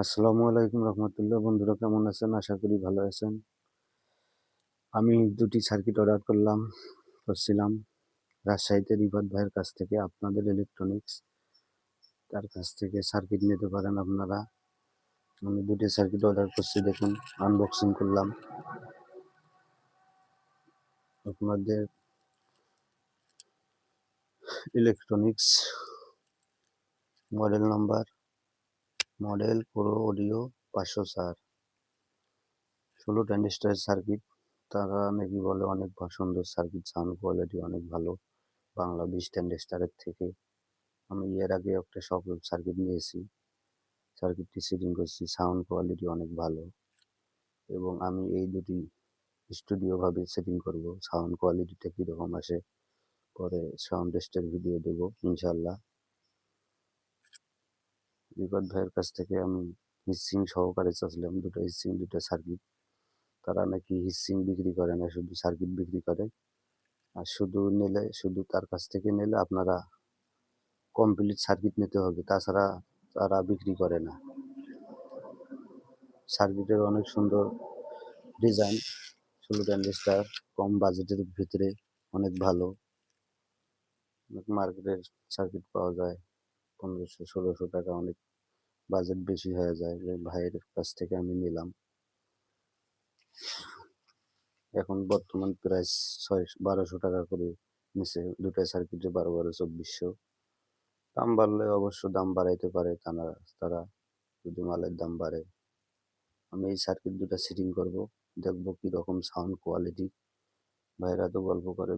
আসসালামু আলাইকুম রহমতুল্লাহ। বন্ধুরা কেমন আছেন? আশা করি ভালো আছেন। আমি দুটি সার্কিট অর্ডার করছিলাম রাজশাহীতে রিফাত ভাইয়ের কাছ থেকে। আপনাদের ইলেকট্রনিক্স তার কাছ থেকে সার্কিট নিতে পারেন আপনারা। আমি দুটি সার্কিট অর্ডার করছি, দেখুন আনবক্সিং করলাম। আপনাদের electronics model number model pro audio 504 16 transistor circuit. তারা নাকি বলে অনেক সুন্দর সার্কিট, সাউন্ড কোয়ালিটি অনেক ভালো বাংলা 20 ট্রানজিস্টরের থেকে। আমি এর আগে একটা সকল সার্কিট নিয়েছি, সার্কিটটি সেটিং করছি, সাউন্ড কোয়ালিটি অনেক ভালো। এবং আমি এই দুটি স্টুডিও ভাবে সেটিং করব, সাউন্ড কোয়ালিটিটা কীরকম আসে পরে সাউন্ড টেস্টের ভিডিও দেবো ইনশাল্লাহ। রিফাত ভাইয়ের কাছ থেকে আমি হিসিং সহকারে চাচ্ছিলাম, দুটো হিসিং, দুটো সার্কিট। তারা নাকি হিসিং বিক্রি করে না, শুধু সার্কিট বিক্রি করে। আর শুধু তার কাছ থেকে নিলে আপনারা কমপ্লিট সার্কিট নিতে হবে, তাছাড়া তারা বিক্রি করে না। সার্কিটের অনেক সুন্দর ডিজাইন, 16 ট্রানজিস্টার, কম বাজেটের ভিতরে অনেক ভালো। মার্কেটের সার্কিট পাওয়া যায় 1500-1600 টাকা, অনেক বাজেট বেশি হয়ে যায়। ভাইয়ের কাছ থেকে আমি নিলাম। এখন বর্তমান প্রাইস 1200 টাকা করে নিচে, দুটো সার্কিটে 1200-2400। দাম বাড়লে অবশ্য দাম বাড়াইতে পারে তারা, যদি মালের দাম বাড়ে। আমি এই সার্কিট দুটো সেটিং করব, দেখবো কিরকম সাউন্ড কোয়ালিটি। ভাইরা তো গল্প করে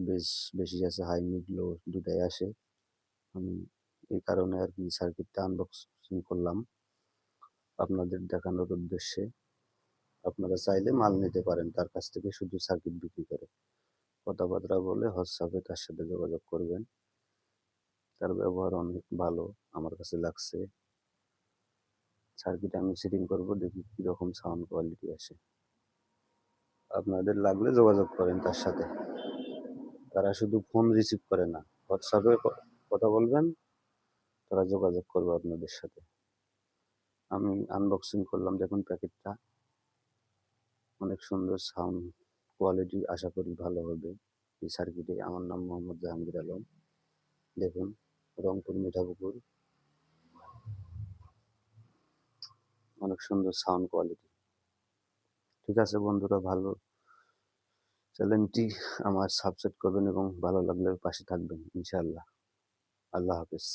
বেশি আছে, হাই মিড লো দুটাই আসে। আমি এই কারণে আর কি সার্কিটটা আনবক্সিং করলাম আপনাদের দেখানোর উদ্দেশ্যে। আপনারা চাইলে মাল নিতে পারেন তার কাছ থেকে, শুধু সার্কিট বিক্রি করে। কথাবার্তা বলে হোয়াটসঅ্যাপে তার সাথে যোগাযোগ করবেন। তার ব্যবহার অনেক ভালো আমার কাছে লাগছে। সার্কিট আমি সেটিং করব, দেখি কিরকম সাউন্ড কোয়ালিটি আসে। আপনাদের লাগলে যোগাযোগ করেন তার সাথে। তারা শুধু ফোন রিসিভ করে না, হোয়াটসঅ্যাপে কথা বলবেন, তারা যোগাযোগ করবে আপনাদের সাথে। আমি আনবক্সিং করলাম, দেখুন প্যাকেটটা অনেক সুন্দর, সাউন্ড কোয়ালিটি আশা করি ভালো হবে এই সার্কিটে। আমার নাম মোহাম্মদ জাহাঙ্গীর আলম, দেখুন রংপুর মিঠাপুকুর, অনেক সুন্দর সাউন্ড কোয়ালিটি। ঠিক আছে বন্ধুরা, ভালো চ্যানেলটি আমার সাবস্ক্রাইব করবেন এবং ভালো লাগলে পাশে থাকবেন ইনশাআল্লাহ। আল্লাহ হাফেজ।